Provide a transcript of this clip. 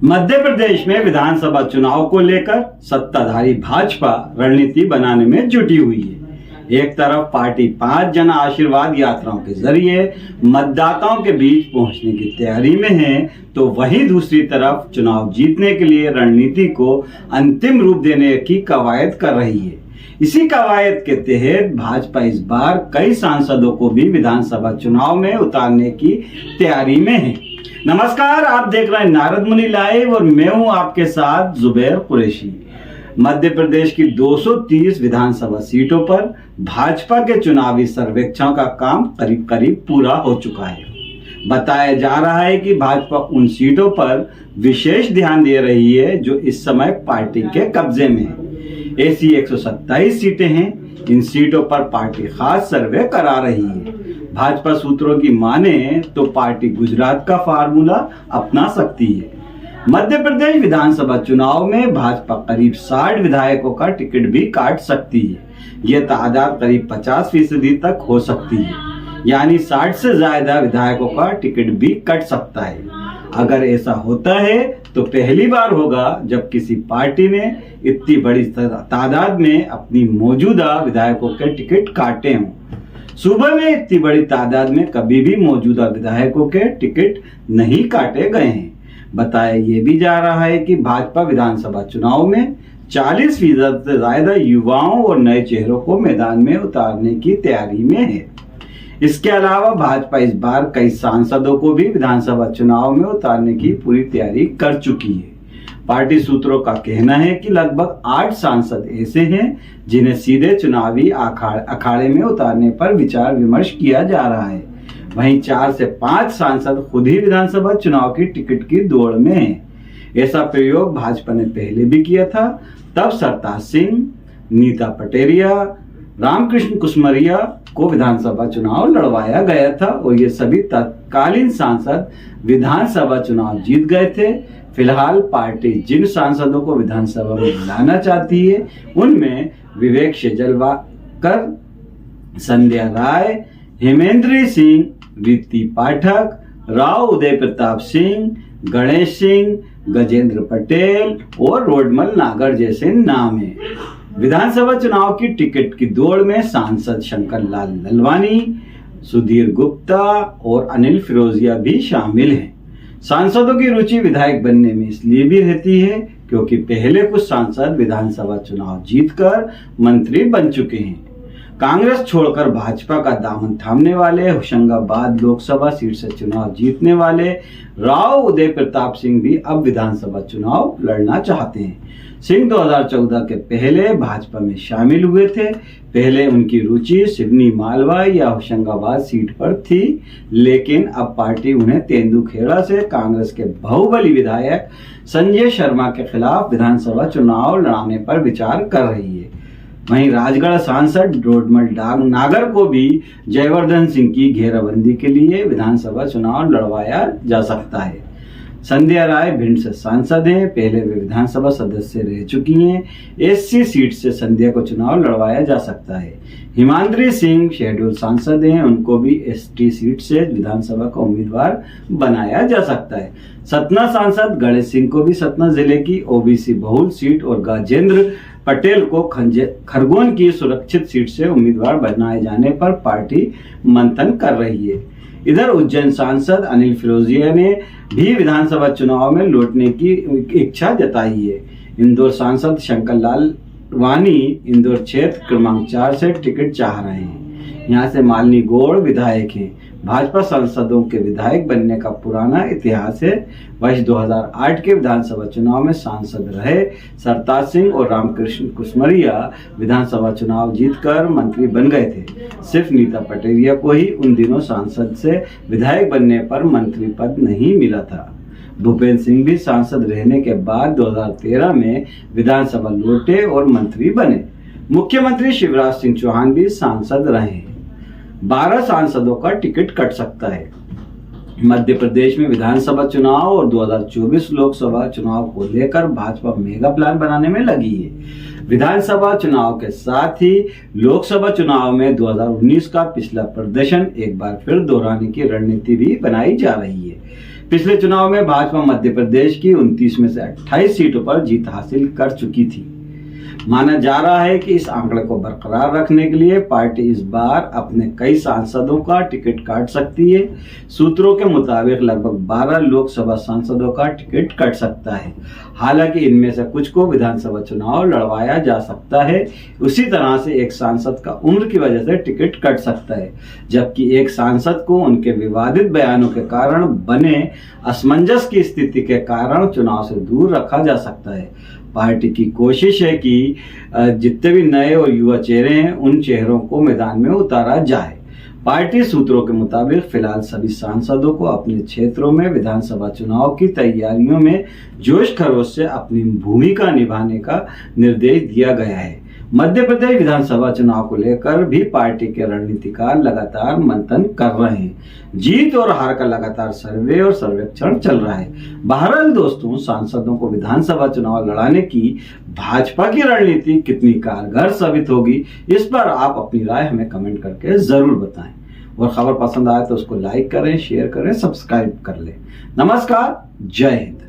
मध्य प्रदेश में विधानसभा चुनाव को लेकर सत्ताधारी भाजपा रणनीति बनाने में जुटी हुई है। एक तरफ पार्टी 5 जन आशीर्वाद यात्राओं के जरिए मतदाताओं के बीच पहुंचने की तैयारी में है, तो वहीं दूसरी तरफ चुनाव जीतने के लिए रणनीति को अंतिम रूप देने की कवायद कर रही है। इसी कवायद के तहत भाजपा इस बार कई सांसदों को भी विधानसभा चुनाव में उतारने की तैयारी में है। नमस्कार, आप देख रहे हैं नारद मुनि लाइव और मैं हूं आपके साथ जुबैर कुरैशी। मध्य प्रदेश की 230 विधानसभा सीटों पर भाजपा के चुनावी सर्वेक्षण का काम करीब करीब पूरा हो चुका है। बताया जा रहा है कि भाजपा उन सीटों पर विशेष ध्यान दे रही है जो इस समय पार्टी के कब्जे में है। ऐसी 127 सीटें हैं। इन सीटों पर पार्टी खास सर्वे करा रही है। भाजपा सूत्रों की माने तो पार्टी गुजरात का फार्मूला अपना सकती है। मध्य प्रदेश विधानसभा चुनाव में भाजपा करीब 60 विधायकों का टिकट भी काट सकती है। यह तादाद करीब 50% तक हो सकती है, यानी 60 से ज्यादा विधायकों का टिकट भी कट सकता है। अगर ऐसा होता है तो पहली बार होगा जब किसी पार्टी ने इतनी बड़ी तादाद में अपनी मौजूदा विधायकों के टिकट काटे हों। सूबे में इतनी बड़ी तादाद में कभी भी मौजूदा विधायकों के टिकट नहीं काटे गए हैं। बताया ये भी जा रहा है कि भाजपा विधानसभा चुनाव में 40% से ज्यादा युवाओं और नए चेहरों को मैदान में उतारने की तैयारी में है। इसके अलावा भाजपा इस बार कई सांसदों को भी विधानसभा चुनाव में उतारने की पूरी तैयारी कर चुकी है। पार्टी सूत्रों का कहना है कि लगभग 8 सांसद ऐसे हैं जिन्हें सीधे चुनावी अखाड़े में उतारने पर विचार विमर्श किया जा रहा है। वहीं 4 से 5 सांसद खुद ही विधानसभा चुनाव की टिकट की दौड़ में हैं। ऐसा प्रयोग भाजपा ने पहले भी किया था। तब सरताज सिंह, नीता पटेरिया, रामकृष्ण कुसमरिया को विधानसभा चुनाव लड़वाया गया था और ये सभी तत्कालीन सांसद विधानसभा चुनाव जीत गए थे। फिलहाल पार्टी जिन सांसदों को विधानसभा में लाना चाहती है उनमें विवेक शेजवलकर, संध्या राय, हेमेंद्र सिंह, रीति पाठक, राव उदय प्रताप सिंह, गणेश सिंह, गजेंद्र पटेल और रोडमल नागर जैसे नाम हैं। विधानसभा चुनाव की टिकट की दौड़ में सांसद शंकर लाल ललवानी, सुधीर गुप्ता और अनिल फिरोजिया भी शामिल हैं। सांसदों की रुचि विधायक बनने में इसलिए भी रहती है क्योंकि पहले कुछ सांसद विधानसभा चुनाव जीतकर मंत्री बन चुके हैं। कांग्रेस छोड़कर भाजपा का दामन थामने वाले होशंगाबाद लोकसभा सीट से चुनाव जीतने वाले राव उदय प्रताप सिंह भी अब विधानसभा चुनाव लड़ना चाहते हैं। सिंह 2014 के पहले भाजपा में शामिल हुए थे। पहले उनकी रुचि सिवनी मालवा या होशंगाबाद सीट पर थी, लेकिन अब पार्टी उन्हें तेंदुखेड़ा से कांग्रेस के बाहुबली विधायक संजय शर्मा के खिलाफ विधानसभा चुनाव लड़ाने पर विचार कर रही है। वहीं राजगढ़ सांसद रोडमल नागर को भी जयवर्धन सिंह की घेराबंदी के लिए विधानसभा चुनाव लड़वाया जा सकता है। संध्या राय भिंड से सांसद हैं। पहले वे विधानसभा सदस्य रह चुकी हैं। एससी सीट से संध्या को चुनाव लड़वाया जा सकता है। हिमाद्री सिंह शेड्यूल सांसद हैं। उनको भी एसटी सीट से विधानसभा का उम्मीदवार बनाया जा सकता है। सतना सांसद गणेश सिंह को भी सतना जिले की ओबीसी बहुल सीट और गजेंद्र पटेल को खरगोन की सुरक्षित सीट से उम्मीदवार बनाए जाने पर पार्टी मंथन कर रही है। इधर उज्जैन सांसद अनिल फिरोजिया ने भी विधानसभा चुनाव में लौटने की इच्छा जताई है। इंदौर सांसद शंकर लाल वानी इंदौर क्षेत्र क्रमांक 4 से टिकट चाह रहे हैं। यहाँ से मालिनी गौड़ विधायक हैं। भाजपा सांसदों के विधायक बनने का पुराना इतिहास है। वर्ष 2008 के विधानसभा चुनाव में सांसद रहे सरताज सिंह और रामकृष्ण कुसमरिया विधानसभा चुनाव जीतकर मंत्री बन गए थे। सिर्फ नीता पटेरिया को ही उन दिनों सांसद से विधायक बनने पर मंत्री पद नहीं मिला था। भूपेंद्र सिंह भी सांसद रहने के बाद 2013 में विधानसभा लौटे और मंत्री बने। मुख्यमंत्री शिवराज सिंह चौहान भी सांसद रहे। 12 सांसदों का टिकट कट सकता है। मध्य प्रदेश में विधानसभा चुनाव और 2024 लोकसभा चुनाव को लेकर भाजपा मेगा प्लान बनाने में लगी है। विधानसभा चुनाव के साथ ही लोकसभा चुनाव में 2019 का पिछला प्रदर्शन एक बार फिर दोहराने की रणनीति भी बनाई जा रही है। पिछले चुनाव में भाजपा मध्य प्रदेश की 29 में से 28 सीटों पर जीत हासिल कर चुकी थी। माना जा रहा है कि इस आंकड़े को बरकरार रखने के लिए पार्टी इस बार अपने कई सांसदों का टिकट काट सकती है। सूत्रों के मुताबिक लगभग 12 लोकसभा सांसदों का टिकट कट सकता है। हालांकि इनमें से कुछ को विधानसभा चुनाव लड़वाया जा सकता है। उसी तरह से एक सांसद का उम्र की वजह से टिकट कट सकता है, जबकि एक सांसद को उनके विवादित बयानों के कारण बने असमंजस की स्थिति के कारण चुनाव से दूर रखा जा सकता है। पार्टी की कोशिश है कि जितने भी नए और युवा चेहरे हैं उन चेहरों को मैदान में उतारा जाए। पार्टी सूत्रों के मुताबिक फिलहाल सभी सांसदों को अपने क्षेत्रों में विधानसभा चुनाव की तैयारियों में जोश खरोश से अपनी भूमिका निभाने का निर्देश दिया गया है। मध्य प्रदेश विधानसभा चुनाव को लेकर भी पार्टी के रणनीतिकार लगातार मंथन कर रहे हैं। जीत और हार का लगातार सर्वे और सर्वेक्षण चल रहा है। बहरहाल दोस्तों, सांसदों को विधानसभा चुनाव लड़ाने की भाजपा की रणनीति कितनी कारगर साबित होगी, इस पर आप अपनी राय हमें कमेंट करके जरूर बताएं। और खबर पसंद आए तो उसको लाइक करें, शेयर करें, सब्सक्राइब कर लें। नमस्कार, जय हिंद।